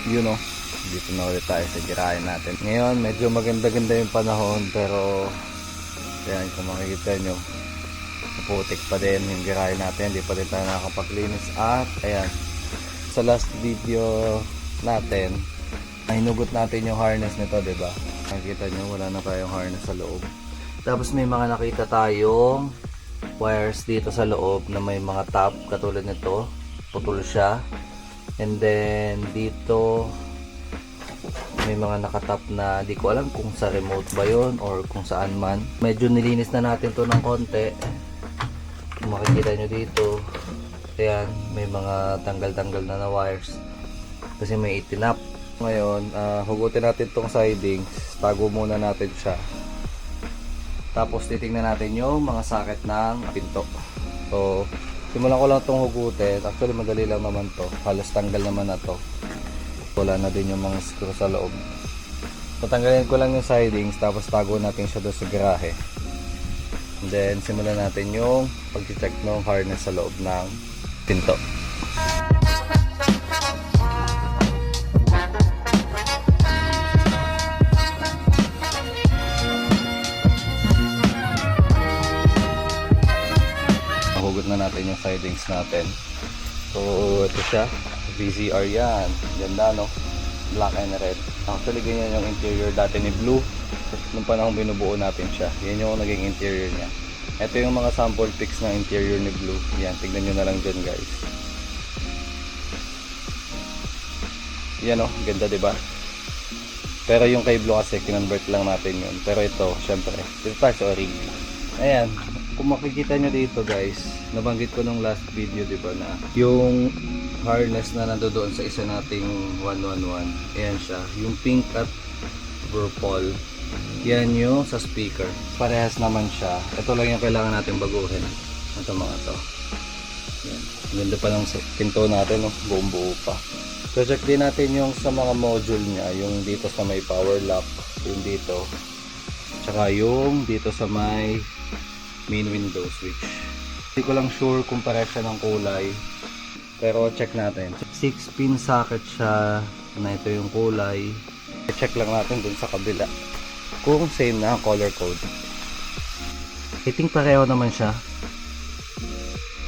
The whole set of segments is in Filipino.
You know, dito na ulit tayo sa girahe natin. Ngayon, medyo maganda-ganda yung panahon, pero ayan, kung makikita nyo, putik pa din yung girahe natin, hindi pa din tayo nakapaglinis. At ayan, sa last video natin, hinugot natin yung harness nito, diba? Nakikita nyo, wala na tayong harness sa loob. Tapos may mga nakita tayong wires dito sa loob na may mga top katulad nito, putol siya. And then dito may mga nakatap na di ko alam kung sa remote ba yon or kung saan man. Medyo nilinis na natin to ng konti. Kung makikita nyo dito, ayan, may mga tanggal-tanggal na wires kasi may itinap. Ngayon, hugutin natin tong sidings, tago muna natin siya. Tapos titingnan natin yung mga socket ng pinto. So simulan ko lang itong hugutin. Actually madali lang naman to, halos tanggal naman na to. Wala na din yung mga screw sa loob. Tatanggalin ko lang yung sidings, tapos tago natin siya doon sa garahe. And then simulan natin yung pag-check ng harness sa loob ng pinto. Nahugot na natin yung sidings natin. So ito siya, VCR yan, ganda no, black and red. Actually ganyan yung interior dati ni Blue nung panahon binubuo natin siya. Yan yung naging interior niya. Ito yung mga sample pics ng interior ni Blue. Yan, tignan nyo na lang dyan guys. Yan o, ganda diba? Pero yung kay Blue kasi kinonvert lang natin yun. Pero ito, syempre, ito tayo sa orig. Ayan, kung makikita nyo dito guys, nabanggit ko nung last video diba na yung harness na nandoon sa isa nating 111, ayan siya, yung pink at purple, yan yung sa speaker, parehas naman siya. Ito lang yung kailangan natin baguhin, ito mga to. Yan, ganda pa ng pinto natin, no? Buong buo pa. So check din natin yung sa mga module nya, yung dito sa may power lock, yung dito, tsaka yung dito sa may main window switch. Hindi ko lang sure kung pareha siya ng kulay, pero check natin. 6-pin socket siya na ito yung kulay. Check lang natin dun sa kabila kung same na ang color code. I think pareho naman siya,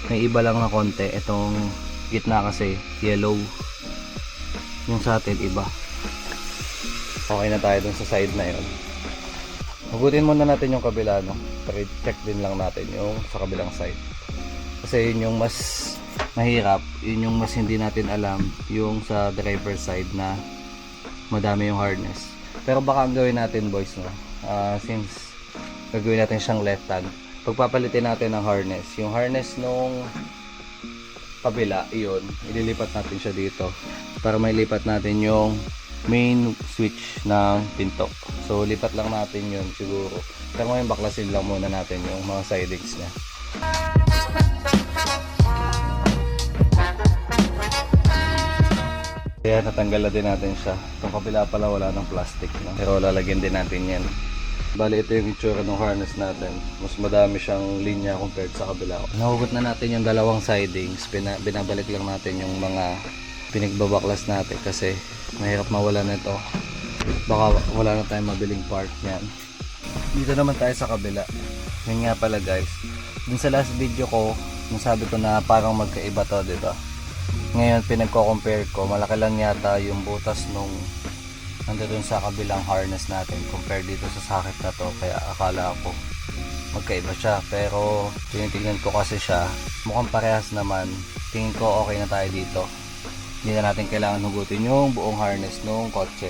may iba lang na konti. Itong gitna kasi yellow, yung sa atin iba. Okay na tayo dun sa side na yun. Hugutin muna natin yung kabila, no? Pero check din lang natin yung sa kabilang side. Kasi yun yung mas mahirap, yun yung mas hindi natin alam, yung sa driver side na madami yung harness. Pero baka ang gawin natin boys, no? Since gagawin natin siyang left hand, pagpapalitin natin ng harness, yung harness nung kabila, yun, ililipat natin siya dito para may lipat natin yung main switch ng pinto. So lipat lang natin yun siguro. Pero ngayon baklasin lang muna natin yung mga sidings nya. Kaya natanggal na din natin siya. Itong kabila pala wala ng plastic, no? Pero lalagyan din natin yan. Bali ito yung itsura ng harness natin. Mas madami siyang linya compared sa kabila. Nahugot na natin yung dalawang sidings. Binabalik lang natin yung mga pinagbabaklas natin kasi mahirap mawala nito. Baka wala na tayong mabiling part niyan. Dito naman tayo sa kabila. Yun nga pala guys, dun sa last video ko, nasabi ko na parang magkaiba to, diba? Ngayon pinagko-compare ko, malaki lang yata yung butas nung nandoon sa kabilang harness natin compared dito sa socket na to. Kaya akala ko magkaiba siya, pero tinitingnan ko kasi siya, mukhang parehas naman. Tingin ko okay na tayo dito. Hindi na natin kailangan hugutin yung buong harness nung kotse.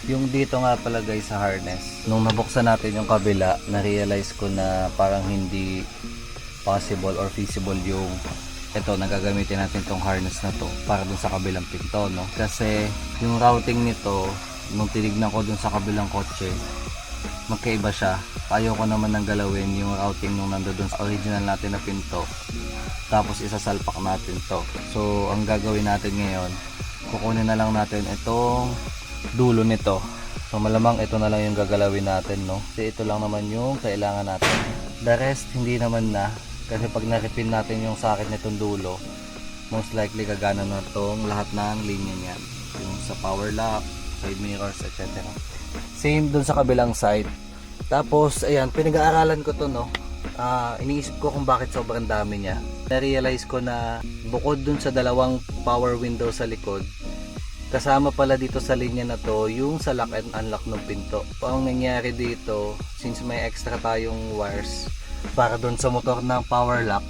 Yung dito nga pala guys sa harness, nung nabuksan natin yung kabila, na-realize ko na parang hindi possible or feasible yung ito, nagagamitin natin tong harness na to para dun sa kabilang pinto, no? Kasi yung routing nito, nung tinignan ko dun sa kabilang kotse, magkaiba siya. Ayoko naman nang galawin yung routing nung nandoon sa original natin na pinto, tapos isasalpak natin to. So ang gagawin natin ngayon, kukunin na lang natin itong dulo nito. So malamang ito na lang yung gagalawin natin, no? Kasi ito lang naman yung kailangan natin. The rest hindi naman na, kasi pag na-repin natin yung socket nitong dulo, most likely gagana na itong lahat ng linya niyan. yung sa power lock, side mirrors, etc. Same dun sa kabilang side. Tapos ayan, pinag-aaralan ko to, no. Iniisip ko kung bakit sobrang dami niya. Na-realize ko na bukod dun sa dalawang power window sa likod, kasama pala dito sa linya na to yung sa lock and unlock ng pinto. Ang nangyari dito, since may extra tayong wires para dun sa motor ng power lock,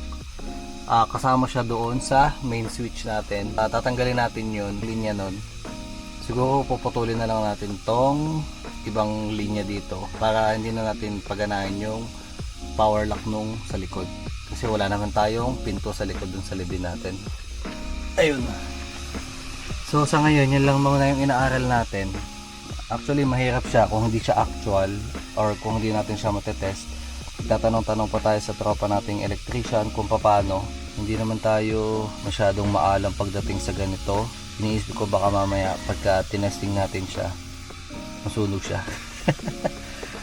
kasama siya doon sa main switch natin. Tatanggalin natin yun, linya nun. Siguro puputulin na lang natin tong ibang linya dito para hindi na natin paganahin yung power lock nung sa likod, kasi wala naman tayong pinto sa likod dun sa libin natin. Ayun. So sa ngayon, yun lang muna yung inaaral natin. Actually mahirap siya kung hindi siya actual or kung hindi natin siya matetest. Tatanong-tanong pa tayo sa tropa nating electrician kung paano. Hindi naman tayo masyadong maalam pagdating sa ganito. Iniisip ko baka mamaya pagka tinesting natin siya, masunog siya.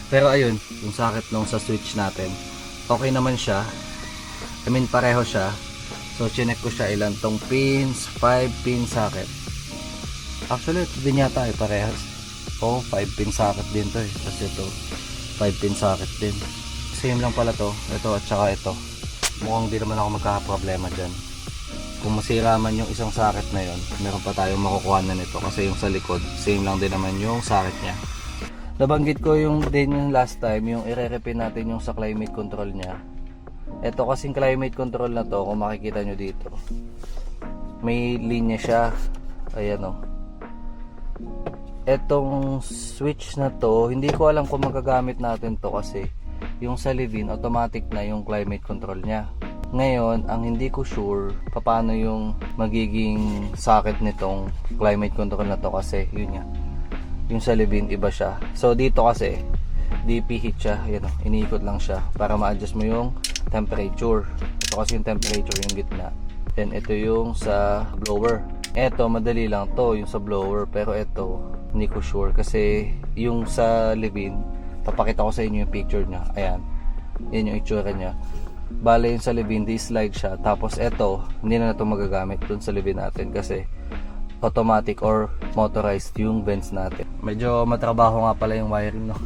Pero ayun, yung socket nung sa switch natin, okay naman siya. I mean pareho siya. So chinek ko siya, ilan tong pins, 5 pin socket. Actually ito din yata parehas. 5 pin socket din to kasi ito 5 pin socket din. Same lang pala to, ito at saka ito. Mukhang di naman ako magkakaproblema dyan. Kung masira man yung isang socket na yon, meron pa tayong makukuha na nito kasi yung sa likod same lang din naman yung socket nya. Nabanggit ko yung last time, yung ire-repin natin yung sa climate control nya. Ito kasing climate control na to, kung makikita nyo dito, may linya siya. Ayan o. Etong switch na to, hindi ko alam kung magagamit natin to kasi yung sa live-in, automatic na yung climate control nya. Ngayon, ang hindi ko sure paano yung magiging socket nitong climate control na to kasi yun nga, yung sa live-in iba siya. So dito kasi DP heat siya, yun o, iniikot lang siya para ma-adjust mo yung temperature. Ito kasi yung temperature yung gitna. Then ito yung sa blower. Ito madali lang to, yung sa blower, pero ito hindi ko sure kasi yung sa live-in, papakita ko sa inyo yung picture niya. Ayan, yan yung itsura niya. Bale yung sa live-in, di-slide siya. Tapos ito, hindi na ito magagamit dun sa live-in natin kasi automatic or motorized yung vents natin. Medyo matrabaho nga pala yung wiring, no.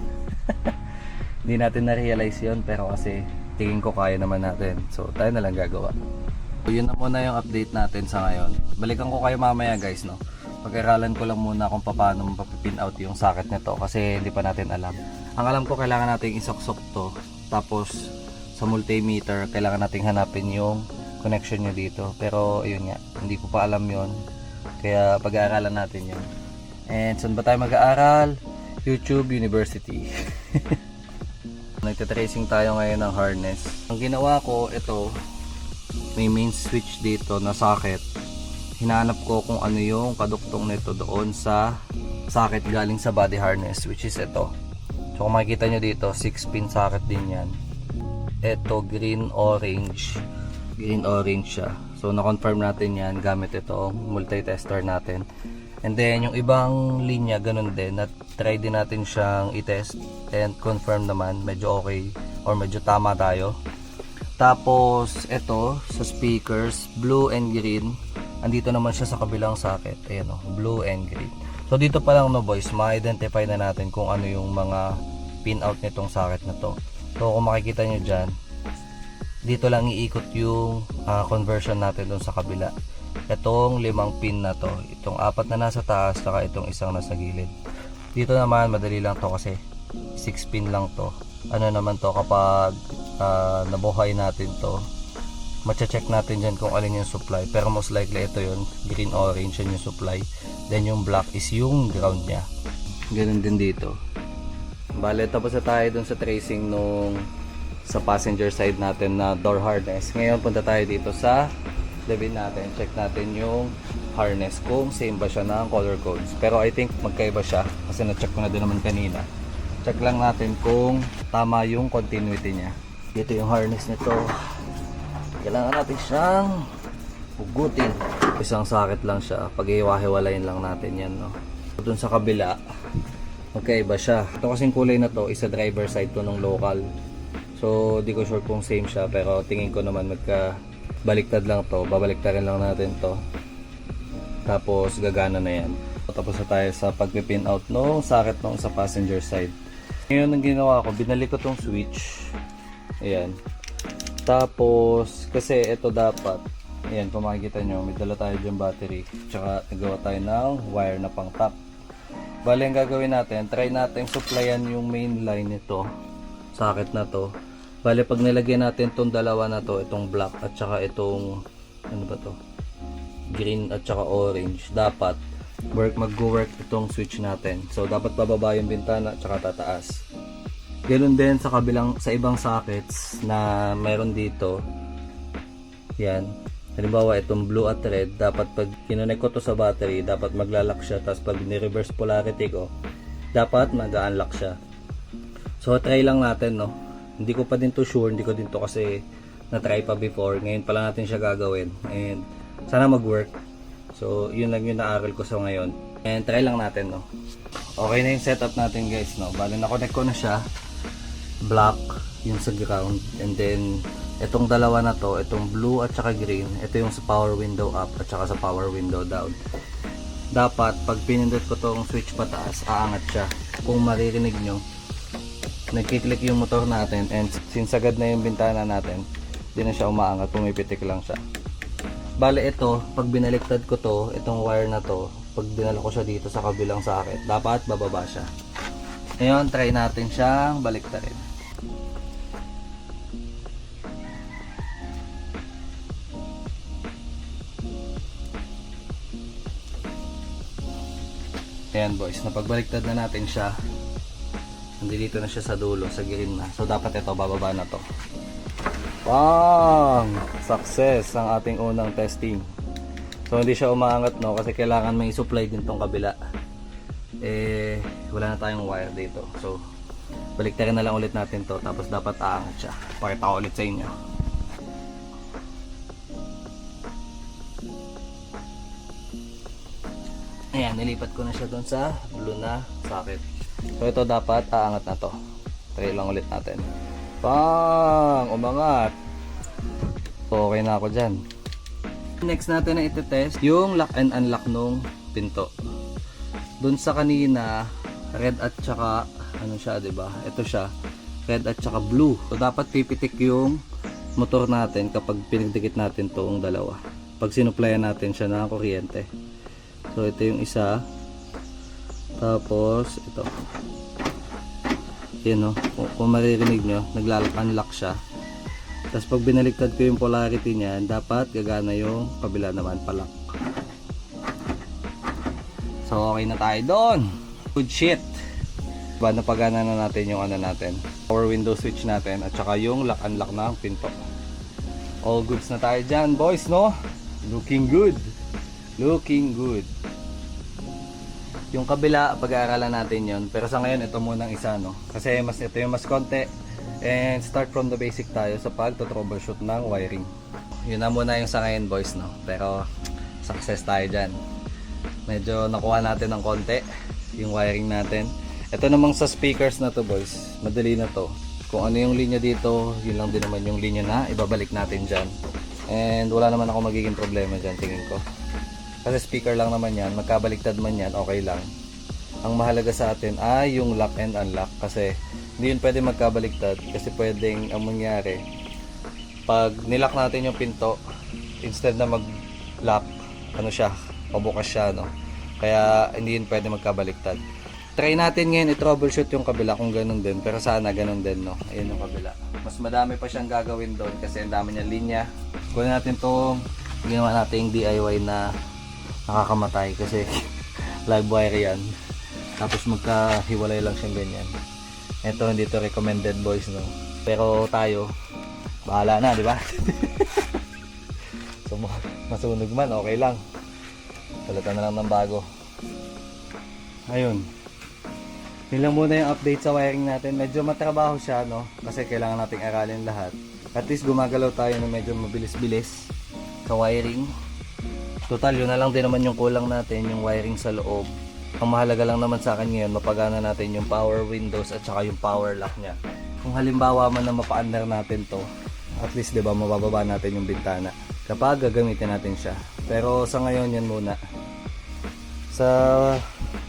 Hindi natin na-realize yun, pero kasi tingin ko kaya naman natin. So tayo na lang gagawa. So, yun na muna yung update natin sa ngayon. Balikan ko kayo mamaya guys, no. Pag-aralan ko lang muna kung paano mapapin out yung socket nito kasi hindi pa natin alam. Ang alam ko, kailangan natin isok-sok to. Tapos sa multimeter, kailangan nating hanapin yung connection nyo dito. Pero ayun nga, hindi ko pa alam yun. Kaya pag-aaralan natin yun. And saan ba tayo mag-aaral? YouTube University. Nagtitracing tayo ngayon ng harness. Ang ginawa ko, ito, may main switch dito na socket. Hinahanap ko kung ano yung kaduktong nito doon sa socket galing sa body harness, which is ito. So kung makikita nyo dito, 6-pin socket din yan. Ito, green-orange. Green-orange siya. So na-confirm natin yan gamit itong multi-tester natin. And then yung ibang linya ganun din, na-try din natin siyang i-test and confirm naman medyo okay or medyo tama tayo. Tapos ito sa speakers, blue and green, andito naman siya sa kabilang socket. Ayan o, blue and green. So dito pa lang, no boys, ma-identify na natin kung ano yung mga pin out nitong socket na to. So kung makikita nyo dyan, dito lang iikot yung conversion natin doon sa kabila. Itong 5 pin na to, itong 4 na nasa taas, saka itong isang nasa gilid. Dito naman madali lang to kasi 6 pin lang to. Ano naman to, kapag nabuhay natin to, mache-check natin dyan kung alin yung supply, pero most likely ito yun, green orange yun yung supply, then yung black is yung ground nya. Ganun din dito. Bale, tapos na tayo dun sa tracing nung sa passenger side natin na door harness. Ngayon punta tayo dito sa labin natin, check natin yung harness kung same ba siya ng color codes. Pero I think magkaiba siya kasi na-check ko na din naman kanina. Check lang natin kung tama yung continuity nya. Dito yung harness nito, kailangan natin siyang hugutin. Isang socket lang siya, pag-iwahiwalayin lang natin yan, no? Doon sa kabila magkaiba siya. Ito kasing kulay na to, isa driver side to ng local. So di ko sure kung same siya, pero tingin ko naman magka baliktad lang to. Babaliktarin lang natin to, tapos gagana na yan. Tapos na tayo sa pag-pin out nung socket nung sa passenger side. Ngayon ang ginawa ko, binalik ko tong switch. Ayan. Tapos, kasi ito dapat, ayan, kung makikita nyo, may dala tayo dyan battery. Tsaka nagawa tayo ng wire na pang top. Bale, ang gagawin natin, try natin supplyan yung main line nito. Socket na to. Bale, pag nilagyan natin tong dalawa na to, itong black at tsaka itong, ano ba to? Green at tsaka orange, dapat mag-work itong switch natin. So dapat bababa yung bintana at tsaka tataas. Ganun din sa kabilang, sa ibang sockets na meron dito. Yan. Halimbawa itong blue at red, dapat pag kinonek ko to sa battery, dapat maglalak siya. Tapos pag ni-reverse polarity ko, dapat mag-unlock siya. So try lang natin, no. Hindi ko pa din to sure, hindi ko din to kasi na-try pa before. Ngayon pa lang natin siya gagawin. And sana mag-work. So, yun lang yung naaral ko sa ngayon. And try lang natin, no. Okay na yung setup natin, guys, no. Bale, na-connect ko na siya. Black, yung sa ground. And then, itong dalawa na to, itong blue at saka green, ito yung sa power window up at saka sa power window down. Dapat, pag pinindot ko tong switch pataas, aangat siya. Kung maririnig nyo, nagkiklik yung motor natin. And since agad na yung bintana natin, di na siya umaangat, pumipitik lang siya. Bale ito, pag binaliktad ko to, itong wire na to, pag dinala ko siya dito sa kabilang socket, dapat bababa siya. Ngayon, try natin siyang baliktarin. Ayan boys, napagbaliktad na natin siya. Nandito na siya sa dulo, sa green na. So dapat ito, bababa na to. Bang! Success ang ating unang testing. So hindi siya umaangat, no, kasi kailangan may supply din tong kabila. Wala na tayong wire dito. So baliktarin na lang ulit natin to, tapos dapat aangat siya. Pakita ko ulit sa inyo. Ayan, nilipat ko na siya doon sa blue na socket. So ito dapat aangat na to. Try lang ulit natin. Bang! Umangat! Okay na ako dyan. Next natin na itetest yung lock and unlock nung pinto. Dun sa kanina, red at saka, ano siya, diba? Ito siya, red at saka blue. So dapat pipitik yung motor natin kapag pinagdikit natin toong dalawa. Pag sinuplayan natin siya ng kuryente. So ito yung isa. Tapos ito. Yan, no? Kung maririnig nyo, naglalak-unlock siya. Tapos pag binaliktad ko yung polarity niya, dapat gagana yung kabila naman palak. So okay na tayo doon. Good shit. Diba, napagana na natin yung ano natin, power window switch natin at saka yung lock-unlock ng pinto. All goods na tayo dyan, boys, no? Looking good. Looking good. Yung kabila, pag-aaralan natin yon. Pero sa ngayon, ito munang isa, no? Kasi ito yung mas konti. And start from the basic tayo sa pag-troubleshoot ng wiring. Yun na muna yung sa ngayon, boys, no? Pero success tayo dyan. Medyo nakuha natin ng konti yung wiring natin. Ito namang sa speakers na to, boys. Madali na to. Kung ano yung linya dito, yun lang din naman yung linya na ibabalik natin dyan. And wala naman ako magiging problema dyan, tingin ko. Kasi speaker lang naman yan, magkabaliktad man yan, okay lang. Ang mahalaga sa atin ay yung lock and unlock, kasi hindi yun pwede magkabaliktad. Kasi pwedeng ang mangyari, pag nilock natin yung pinto, instead na mag-lock, ano siya, pabukas siya, no? Kaya hindi yun pwede magkabaliktad. Try natin ngayon i-troubleshoot yung kabila kung ganun din, pero sana ganun din, no? Ayun yung kabila. Mas madami pa siyang gagawin doon kasi ang dami niyang linya. Kunin natin itong ginawa natin DIY na nakakamatay kasi live wire yan, tapos magkahiwalay lang siyang ganyan. Ito hindi to recommended, boys, no, pero tayo bahala na, di ba? So masunog man, okay lang, palitan na lang ng bago. Ayun, yun lang muna yung update sa wiring natin. Medyo matrabaho siya, no, kasi kailangan nating aralin lahat. At least gumagalaw tayo ng medyo mabilis-bilis sa wiring. Total, yun na lang din naman yung kulang natin, yung wiring sa loob. Ang mahalaga lang naman sa akin ngayon, mapagana natin yung power windows at saka yung power lock nya. Kung halimbawa man na mapa-under natin to, at least, diba, mabababa natin yung bintana kapag gagamitin natin siya. Pero sa ngayon, yan muna. Sa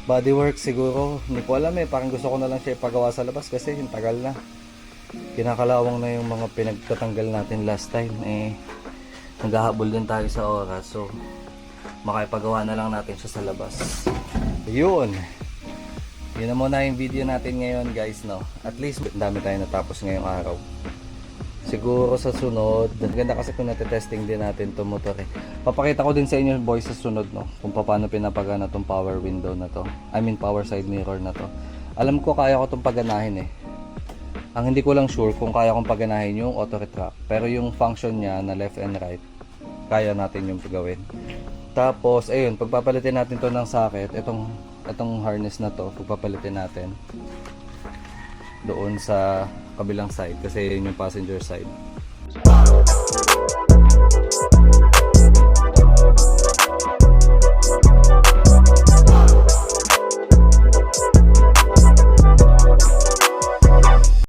bodywork siguro, hindi ko alam parang gusto ko na lang siya ipagawa sa labas kasi yung tagal na. Kinakalawang na yung mga pinagtatanggal natin last time naghahabol din tayo sa oras, so makipagawa na lang natin siya sa labas. Yun na muna yung video natin ngayon guys, no? At least dami tayo natapos ngayong araw. Siguro sa sunod, ganda kasi kung natetesting din natin itong motor Papakita ko din sa inyo boys sa sunod, no, kung paano pinapagana itong power window na to, I mean power side mirror na to. Alam ko kaya ko itong paganahin Ang hindi ko lang sure kung kaya kong paganahin yung auto retract, pero yung function niya na left and right, kaya natin yung gawin. Tapos ayun, pagpapalitin natin to ng socket, itong harness na to, pagpapalitin natin doon sa kabilang side kasi yun yung passenger side.